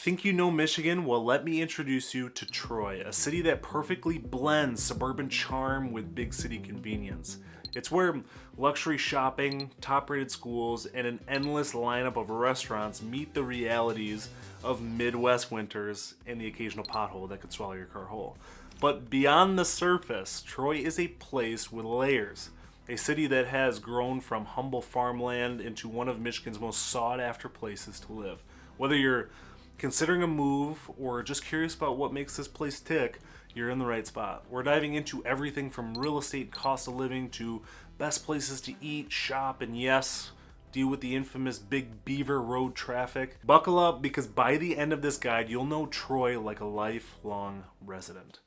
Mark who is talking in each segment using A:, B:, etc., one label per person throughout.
A: Think you know Michigan? Well, let me introduce you to Troy, a city that perfectly blends suburban charm with big city convenience. It's where luxury shopping, top-rated schools, and an endless lineup of restaurants meet the realities of Midwest winters and the occasional pothole that could swallow your car whole. But beyond the surface, Troy is a place with layers. A city that has grown from humble farmland into one of Michigan's most sought-after places to live. Whether you're considering a move or just curious about what makes this place tick, you're in the right spot. We're diving into everything from real estate, cost of living, to best places to eat, shop, and yes, deal with the infamous Big Beaver Road traffic. Buckle up, because by the end of this guide, you'll know Troy like a lifelong resident.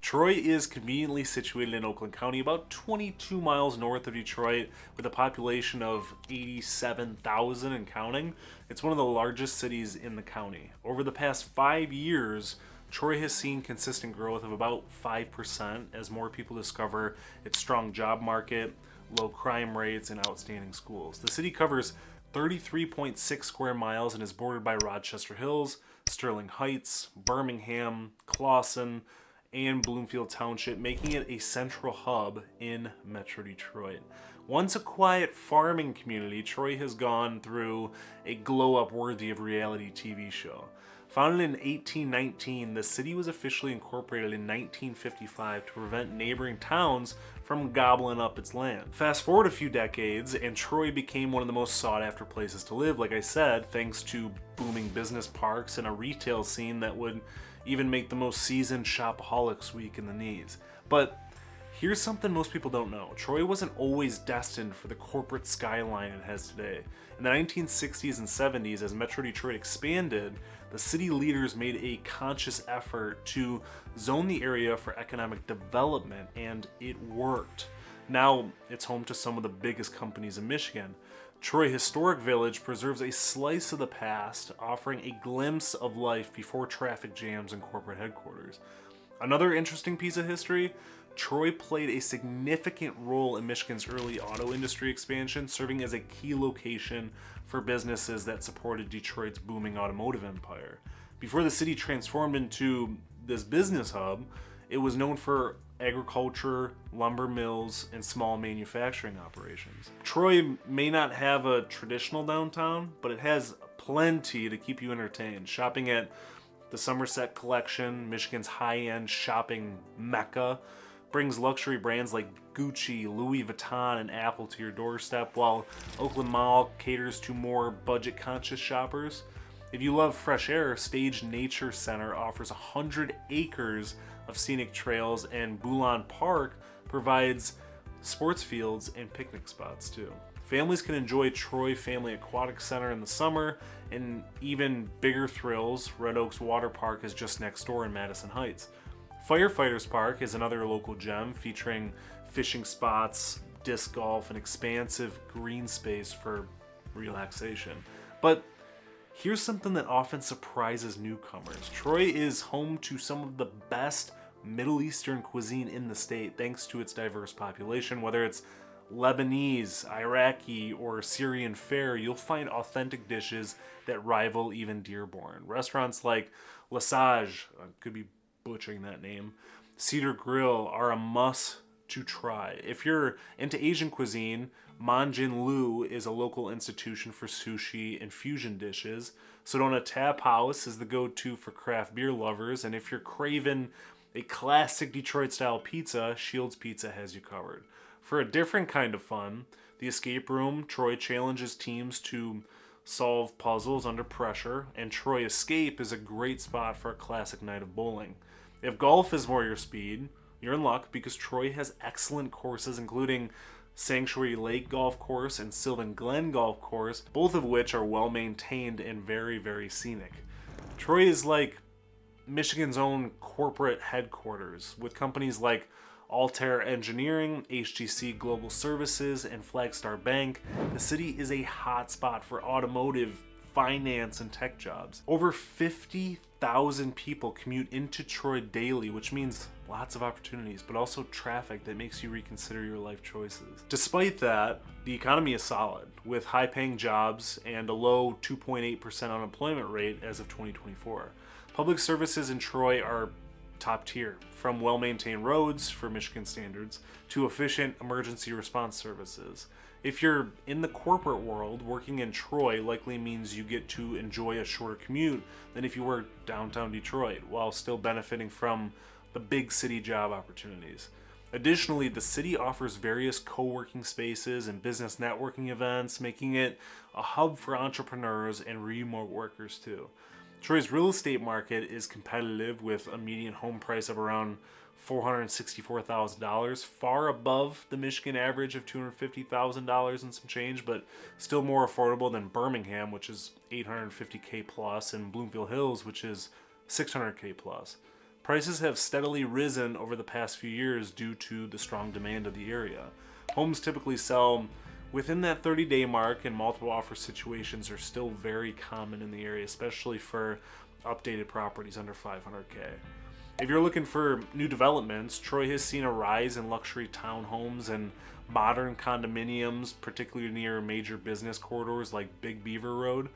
A: Troy is conveniently situated in Oakland County, about 22 miles north of Detroit, with a population of 87,000 and counting. It's one of the largest cities in the county. Over the past 5 years, Troy has seen consistent growth of about 5% as more people discover its strong job market, low crime rates, and outstanding schools. The city covers 33.6 square miles and is bordered by Rochester Hills, Sterling Heights, Birmingham, Clawson, and Bloomfield Township, making it a central hub in Metro Detroit. Once a quiet farming community, Troy has gone through a glow-up worthy of reality TV show. Founded in 1819, the city was officially incorporated in 1955 to prevent neighboring towns from gobbling up its land. Fast forward a few decades, and Troy became one of the most sought-after places to live, like I said, thanks to booming business parks and a retail scene that would even make the most seasoned shopaholics weak in the knees. But here's something most people don't know. Troy wasn't always destined for the corporate skyline it has today. In the 1960s and 70s, as Metro Detroit expanded, the city leaders made a conscious effort to zone the area for economic development, and it worked. Now, it's home to some of the biggest companies in Michigan. Troy Historic Village preserves a slice of the past, offering a glimpse of life before traffic jams and corporate headquarters. Another interesting piece of history, Troy played a significant role in Michigan's early auto industry expansion, serving as a key location for businesses that supported Detroit's booming automotive empire. Before the city transformed into this business hub, it was known for agriculture, lumber mills, and small manufacturing operations. Troy may not have a traditional downtown, but it has plenty to keep you entertained. Shopping at the Somerset Collection, Michigan's high-end shopping mecca, brings luxury brands like Gucci, Louis Vuitton, and Apple to your doorstep, while Oakland Mall caters to more budget-conscious shoppers. If you love fresh air, Stage Nature Center offers 100 acres of scenic trails, and Boulon Park provides sports fields and picnic spots too. Families can enjoy Troy Family Aquatic Center in the summer, and even bigger thrills, Red Oaks Water Park is just next door in Madison Heights. Firefighters Park is another local gem featuring fishing spots, disc golf, and expansive green space for relaxation. But here's something that often surprises newcomers. Troy is home to some of the best Middle Eastern cuisine in the state thanks to its diverse population. Whether it's Lebanese, Iraqi, or Syrian fare, you'll find authentic dishes that rival even Dearborn. Restaurants like Lesage, could be butchering that name, Cedar Grill are a must to try. If you're into Asian cuisine, Manjin Lu is a local institution for sushi and fusion dishes. Sedona Tap House is the go-to for craft beer lovers, and if you're craving a classic Detroit-style pizza, Shields Pizza has you covered. For a different kind of fun, the Escape Room, Troy challenges teams to solve puzzles under pressure, and Troy Escape is a great spot for a classic night of bowling. If golf is more your speed, you're in luck, because Troy has excellent courses, including Sanctuary Lake Golf Course and Sylvan Glen Golf Course, both of which are well maintained and very, very scenic. Troy is like Michigan's own corporate headquarters, with companies like Altair Engineering, HTC Global Services, and Flagstar Bank. The city is a hotspot for automotive, finance, and tech jobs. Over 50,000 people commute into Troy daily, which means lots of opportunities, but also traffic that makes you reconsider your life choices. Despite that, the economy is solid, with high-paying jobs and a low 2.8% unemployment rate as of 2024. Public services in Troy are top tier, from well-maintained roads for Michigan standards to efficient emergency response services. If you're in the corporate world, working in Troy likely means you get to enjoy a shorter commute than if you were downtown Detroit, while still benefiting from the big city job opportunities. Additionally, the city offers various co-working spaces and business networking events, making it a hub for entrepreneurs and remote workers too. Troy's real estate market is competitive, with a median home price of around $464,000, far above the Michigan average of $250,000 and some change, but still more affordable than Birmingham, which is $850K plus, and Bloomfield Hills, which is $600K plus. Prices have steadily risen over the past few years due to the strong demand of the area. Homes typically sell within that 30-day mark, and multiple offer situations are still very common in the area, especially for updated properties under $500K. If you're looking for new developments, Troy has seen a rise in luxury townhomes and modern condominiums, particularly near major business corridors like Big Beaver Road.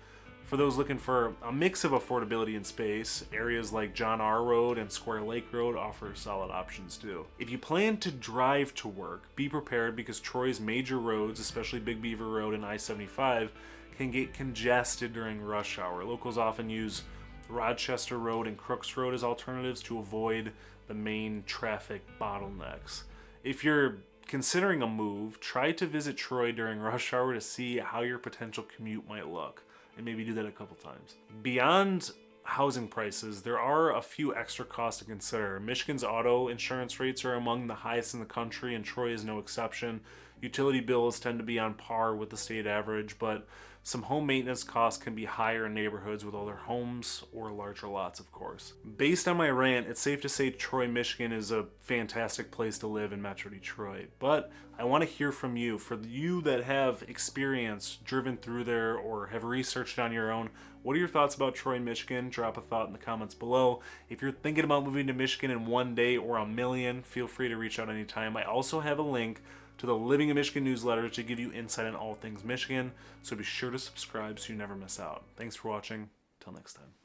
A: For those looking for a mix of affordability and space, areas like John R. Road and Square Lake Road offer solid options too. If you plan to drive to work, be prepared, because Troy's major roads, especially Big Beaver Road and I-75, can get congested during rush hour. Locals often use Rochester Road and Crooks Road as alternatives to avoid the main traffic bottlenecks. If you're considering a move, try to visit Troy during rush hour to see how your potential commute might look, and maybe do that a couple times. Beyond housing prices, there are a few extra costs to consider. Michigan's auto insurance rates are among the highest in the country, and Troy is no exception. Utility bills tend to be on par with the state average, but some home maintenance costs can be higher in neighborhoods with older homes or larger lots, of course. Based on my rant, it's safe to say Troy, Michigan is a fantastic place to live in Metro Detroit. But I want to hear from you. For you that have experience, driven through there, or have researched on your own, what are your thoughts about Troy, Michigan? Drop a thought in the comments below. If you're thinking about moving to Michigan in one day or a million, feel free to reach out anytime. I also have a link to the Living in Michigan newsletter to give you insight on all things Michigan, so be sure to subscribe so you never miss out. Thanks for watching. Till next time.